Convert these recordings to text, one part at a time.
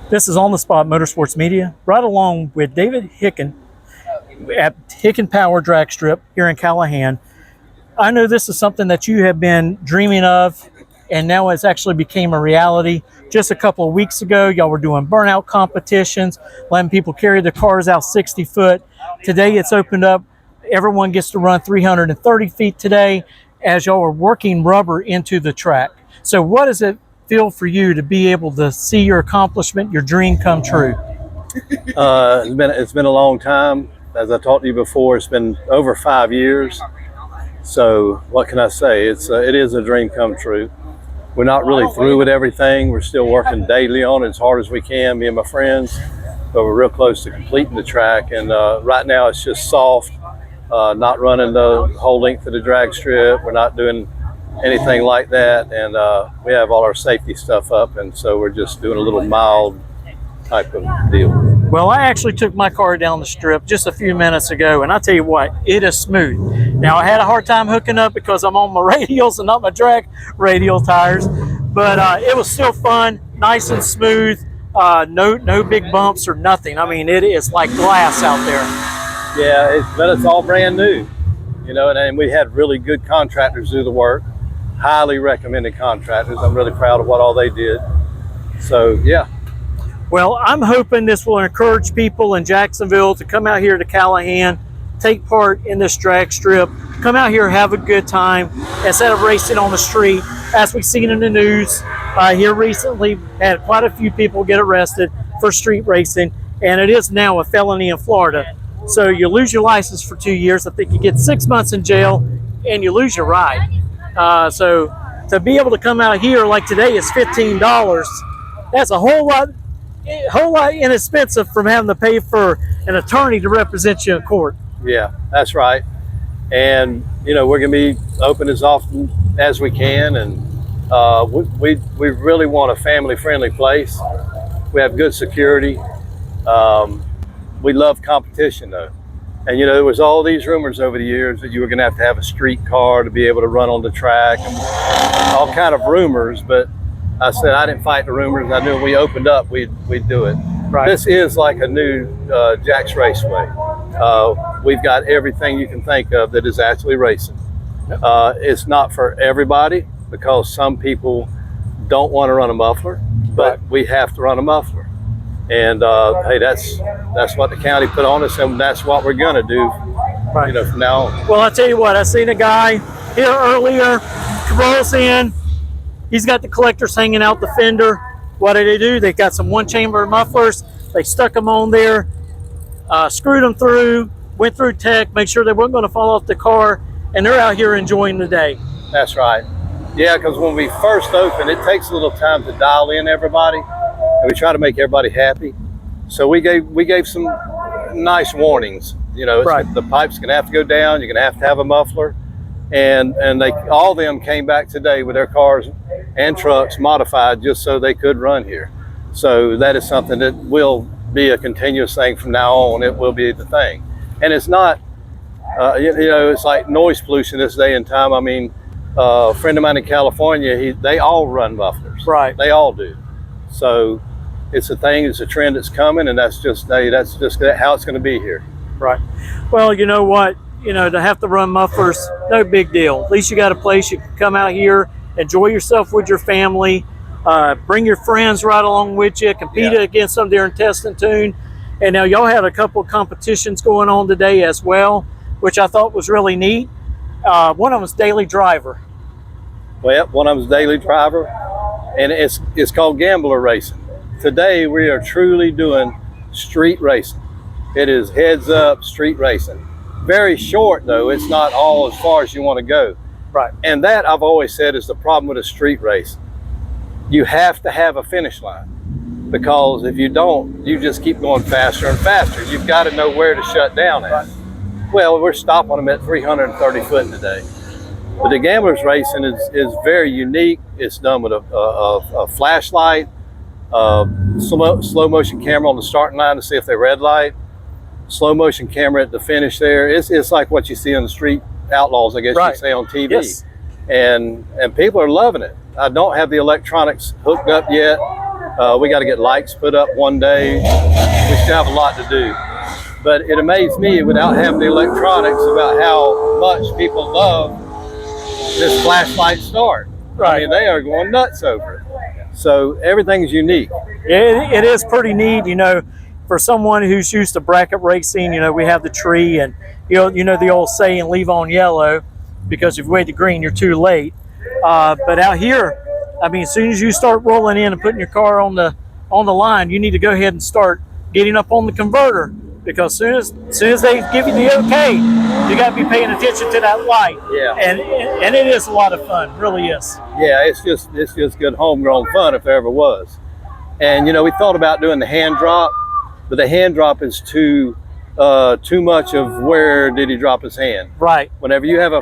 This is On the Spot Motorsports Media, right along with David Hicken at Hicken Power Drag Strip here in Callahan. I know this is something that you have been dreaming of, and now it's actually became a reality. Just a couple of weeks ago, y'all were doing burnout competitions, letting people carry their cars out 60 foot. Today it's opened up. Everyone gets to run 330 feet today as y'all are working rubber into the track. So what does it feel for you to be able to see your accomplishment, your dream come true? It's been a long time. As I talked to you before, it's been over 5 years. So what can I say? It is a dream come true. We're not really through with everything. We're still working daily on it as hard as we can, me and my friends, but we're real close to completing the track. And right now it's just soft, not running the whole length of the drag strip. We're not doing anything like that. And we have all our safety stuff up. And so we're just doing a little mild type of deal. Well, I actually took my car down the strip just a few minutes ago, and I tell you what, it is smooth. Now, I had a hard time hooking up because I'm on my radials and not my drag radial tires, but it was still fun, nice and smooth, no big bumps or nothing. I mean, it is like glass out there. Yeah, but it's all brand new, you know, and we had really good contractors do the work, highly recommended contractors. I'm really proud of what all they did. So, yeah. Well, I'm hoping this will encourage people in Jacksonville to come out here to Callahan, take part in this drag strip, come out here, have a good time, instead of racing on the street. As we've seen in the news, here recently, had quite a few people get arrested for street racing, and it is now a felony in Florida. So you lose your license for 2 years. I think you get 6 months in jail, and you lose your ride. So to be able to come out here like today is $15. That's a whole lot inexpensive from having to pay for an attorney to represent you in court. Yeah, that's right. And you know, we're going to be open as often as we can, and we really want a family-friendly place. We have good security. We love competition though, and you know, there was all these rumors over the years that you were going to have a street car to be able to run on the track, and all kind of rumors, but I said I didn't fight the rumors. I knew when we opened up, we'd do it. Right. This is like a new Jack's Raceway. We've got everything you can think of that is actually racing. It's not for everybody because some people don't want to run a muffler, but we have to run a muffler. And hey, that's what the county put on us, and that's what we're gonna do. Right. You know, from now on. Well, I tell you what, I seen a guy here earlier, rolls in. He's got the collectors hanging out the fender. What did they do? They got some one-chamber mufflers. They stuck them on there, screwed them through, went through tech, make sure they weren't going to fall off the car, and they're out here enjoying the day. That's right. Yeah, because when we first open, it takes a little time to dial in everybody, and we try to make everybody happy. So we gave some nice warnings. You know, the pipe's going to have to go down. You're going to have a muffler. And they all of them came back today with their cars and trucks modified just so they could run here. So that is something that will be a continuous thing from now on. It will be the thing. And it's not, you know, it's like noise pollution this day and time. I mean, a friend of mine in California, they all run mufflers. Right. They all do. So it's a thing, it's a trend that's coming, and that's just how it's going to be here. Right. Well, you know what? You know, to have to run mufflers, no big deal. At least you got a place you can come out here, enjoy yourself with your family, bring your friends right along with you, compete against them during test and tune. And now y'all had a couple of competitions going on today as well, which I thought was really neat. One of them was daily driver. Well, one of them is daily driver, and it's called gambler racing. Today we are truly doing street racing. It is heads up street racing. Very short though, it's not all as far as you want to go. Right. And that I've always said is the problem with a street race. You have to have a finish line, because if you don't, you just keep going faster and faster. You've got to know where to shut down at. Right. Well, we're stopping them at 330 foot today. But the gamblers racing is very unique. It's done with a flashlight, slow motion camera on the starting line to see if they red light, slow motion camera at the finish there. It's like what you see on the street outlaws, I guess you say, on TV. Yes. And people are loving it. I don't have the electronics hooked up yet, We got to get lights put up one day. We still have a lot to do. But it amazed me without having the electronics about how much people love this flashlight start. Right. I mean, they are going nuts over it. So everything's unique. It is pretty neat, you know, for someone who's used to bracket racing. You know, we have the tree, and you know the old saying, leave on yellow, because if you wait to green, you're too late. But out here, I mean, as soon as you start rolling in and putting your car on the line, you need to go ahead and start getting up on the converter, because as soon as they give you the okay, you got to be paying attention to that light. Yeah. And it is a lot of fun, really is. Yeah, it's just good homegrown fun if there ever was. And you know, we thought about doing the hand drop, but the hand drop is too much of where did he drop his hand. Right. Whenever you have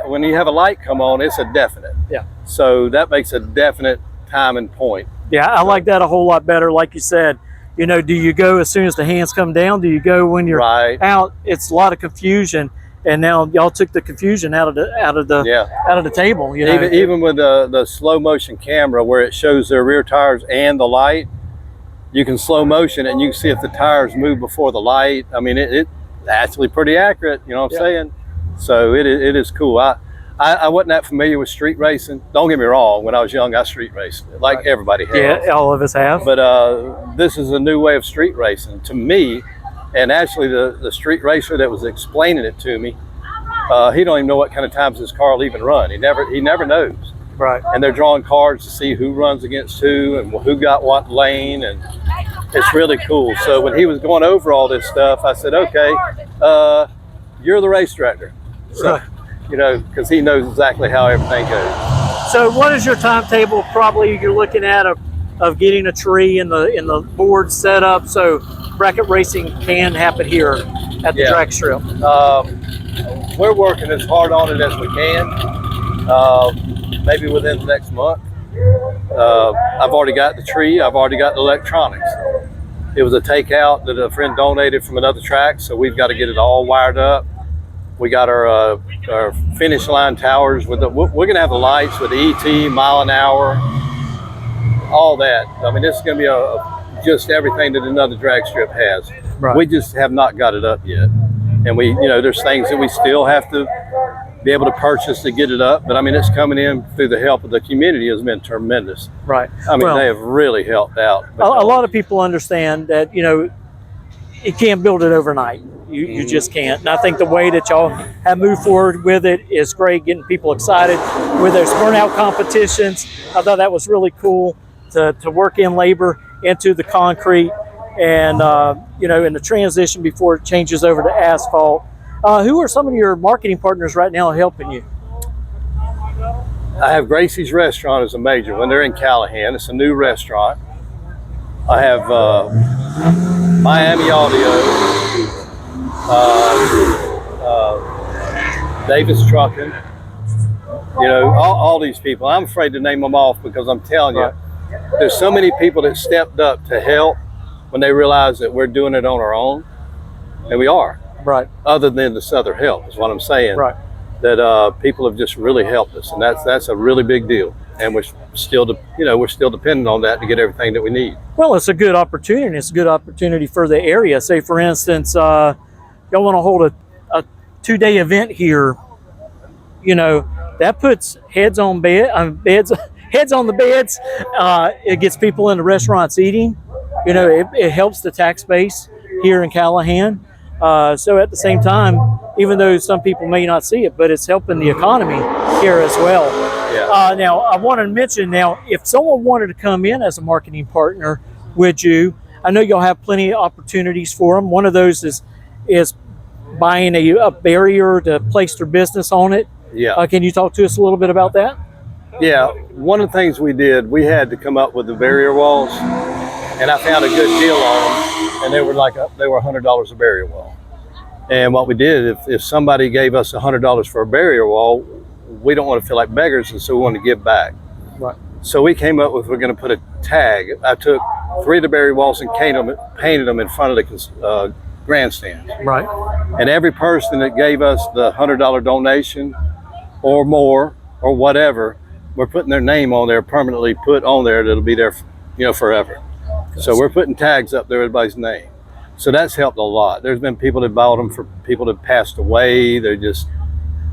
when you have a light come on, it's a definite. Yeah. So that makes a definite time and point. Yeah, I like that a whole lot better. Like you said, you know, do you go as soon as the hands come down? Do you go when you're out? It's a lot of confusion, and now y'all took the confusion out of the table. You know? Even with the slow motion camera where it shows their rear tires and the light, you can slow motion and you can see if the tires move before the light. I mean, it's actually pretty accurate. You know what I'm saying? So it is cool. I wasn't that familiar with street racing. Don't get me wrong. When I was young, I street raced like everybody has. Yeah, all of us have. But this is a new way of street racing to me. And actually, the street racer that was explaining it to me, he don't even know what kind of times his car will even run. He never knows. Right. And they're drawing cards to see who runs against who and who got what lane, and it's really cool. So when he was going over all this stuff, I said, okay, you're the race director. So, you know, because he knows exactly how everything goes. So what is your timetable probably you're looking at of getting a tree and the board set up so bracket racing can happen here at the drag strip? We're working as hard on it as we can. Maybe within the next month. I've already got the tree. I've already got the electronics. It was a takeout that a friend donated from another track, so we've got to get it all wired up. We got our finish line towers with we're going to have the lights with the ET, mile an hour, all that. I mean, this is going to be just everything that another drag strip has. Right. We just have not got it up yet, and there's things that we still have to be able to purchase to get it up, but I mean, it's coming in through the help of the community has been tremendous. Right. I mean, they have really helped out. A lot of people understand that, you know, you can't build it overnight. You just can't. And I think the way that y'all have moved forward with it is great, getting people excited with those burnout competitions. I thought that was really cool to work in labor into the concrete and, you know, in the transition before it changes over to asphalt. Who are some of your marketing partners right now helping you? I have Gracie's Restaurant as a major one. They're in Callahan. It's a new restaurant. I have Miami Audio, Davis Trucking. You know, all these people. I'm afraid to name them off because I'm telling you, there's so many people that stepped up to help when they realized that we're doing it on our own, and we are. Right. Other than this other help is what I'm saying. Right. That people have just really helped us, and that's a really big deal. And we're still dependent on that to get everything that we need. Well, it's a good opportunity. It's a good opportunity for the area. Say, for instance, y'all want to hold a 2-day event here. You know, that puts heads on beds, heads on the beds. It gets people in the restaurants eating. You know, it helps the tax base here in Callahan. So at the same time, even though some people may not see it, but it's helping the economy here as well. Yeah. Now, I want to mention now, if someone wanted to come in as a marketing partner with you, I know you'll have plenty of opportunities for them. One of those is buying a barrier to place their business on it. Yeah. Can you talk to us a little bit about that? Yeah. One of the things we did, we had to come up with the barrier walls, and I found a good deal on them, and they were $100 a barrier wall. And what we did, if somebody gave us $100 for a barrier wall, we don't want to feel like beggars, and so we want to give back. Right. So we came up with, we're going to put a tag. I took 3 of the barrier walls and painted them in front of the grandstand. Right. And every person that gave us the $100 donation or more or whatever, we're putting their name on there, permanently put on there. That'll be there forever. So we're putting tags up there, everybody's name. So that's helped a lot. There's been people that bought them for people that passed away. They're just,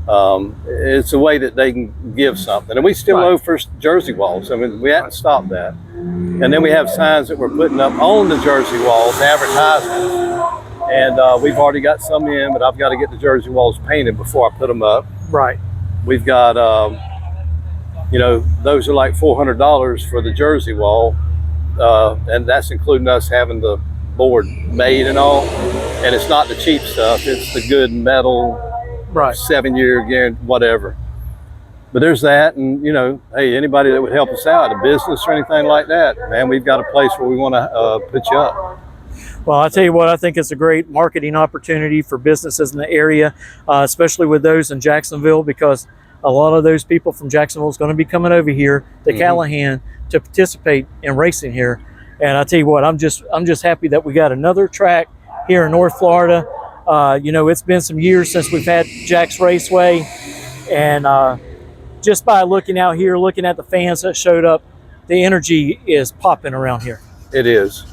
it's a way that they can give something. And we still owe for jersey walls. I mean, we haven't stopped that. And then we have signs that we're putting up on the jersey walls, advertisements. And we've already got some in, but I've got to get the jersey walls painted before I put them up. Right. We've got, those are like $400 for the jersey wall. And that's including us having the board made and all. And it's not the cheap stuff. It's the good metal, 7-year guarantee, whatever. But there's that. And, hey, anybody that would help us out, a business or anything like that, man, we've got a place where we want to put you up. Well, I'll tell you what, I think it's a great marketing opportunity for businesses in the area, especially with those in Jacksonville, because a lot of those people from Jacksonville is going to be coming over here to Callahan to participate in racing here. And I tell you what, I'm just happy that we got another track here in North Florida. It's been some years since we've had Jack's Raceway, and just by looking out here, looking at the fans that showed up, the energy is popping around here. It is.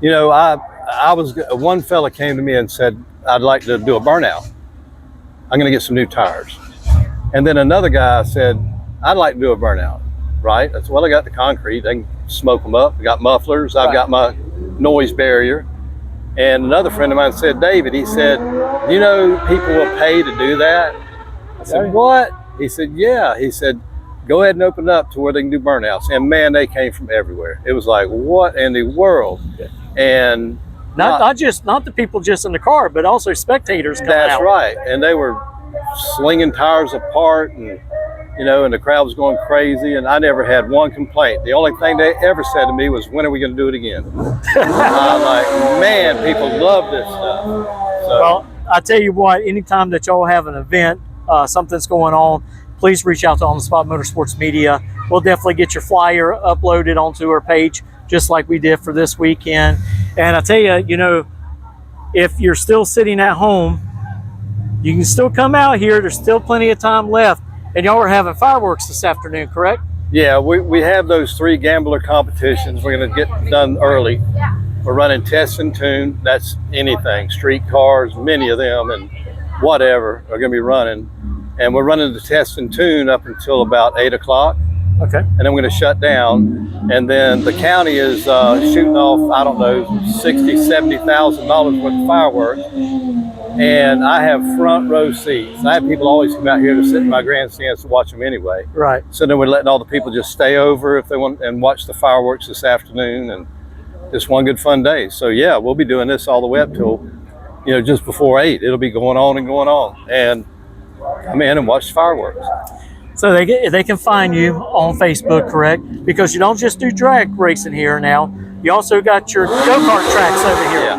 One fella came to me and said, I'd like to do a burnout. I'm going to get some new tires. And then another guy said, I'd like to do a burnout, right? I said, well, I got the concrete. They can smoke them up. I got mufflers. I've got my noise barrier. And another friend of mine said, David, he said, people will pay to do that. I said, what? He said, yeah. He said, go ahead and open it up to where they can do burnouts. And man, they came from everywhere. It was like, what in the world? And not the people just in the car, but also spectators coming out. That's right. And they were slinging tires apart, and and the crowd was going crazy, and I never had one complaint. The only thing they ever said to me was, when are we going to do it again? I'm like, man, people love this stuff. So, well, I tell you what, anytime that y'all have an event, something's going on, please reach out to On the Spot Motorsports Media. We'll definitely get your flyer uploaded onto our page, just like we did for this weekend. And I tell you, if you're still sitting at home, you can still come out here. There's still plenty of time left. And y'all are having fireworks this afternoon, correct? Yeah, we have those 3 gambler competitions. We're going to get done early. We're running test and tune. That's anything, street cars, many of them, and whatever are going to be running. And we're running the test and tune up until about 8 o'clock. Okay. And then we're going to shut down. And then the county is shooting off, I don't know, $60,000, $70,000 worth of fireworks. And I have front row seats. I have people always come out here to sit in my grandstands to watch them anyway. Right. So then we're letting all the people just stay over if they want and watch the fireworks this afternoon, and just one good fun day. So yeah, we'll be doing this all the way up till, just before 8. It'll be going on and going on. And come in and watch the fireworks. So they can find you on Facebook, correct? Because you don't just do drag racing here now. You also got your go-kart tracks over here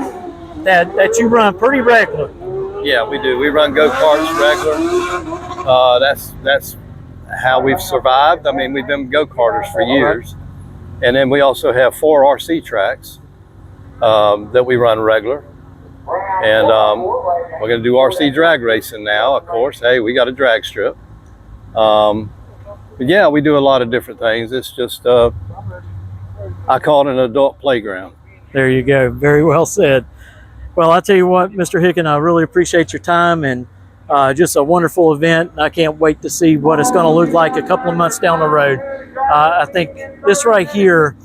that you run pretty regular. Yeah, we do. We run go-karts regular. That's how we've survived. I mean, we've been go-karters for years. And then we also have 4 RC tracks that we run regular. And we're going to do RC drag racing now, of course. Hey, we got a drag strip. But yeah, we do a lot of different things. It's just, I call it an adult playground. There you go. Very well said. Well, I tell you what, Mr. Hicken, I really appreciate your time, and just a wonderful event. I can't wait to see what it's going to look like a couple of months down the road. I think this right here,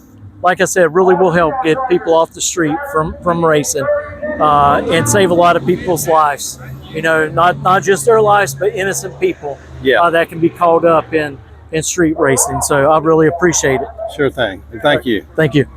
like I said, really will help get people off the street from racing and save a lot of people's lives. Not just their lives, but innocent people that can be caught up in street racing. So I really appreciate it. Sure thing. And thank you. Thank you.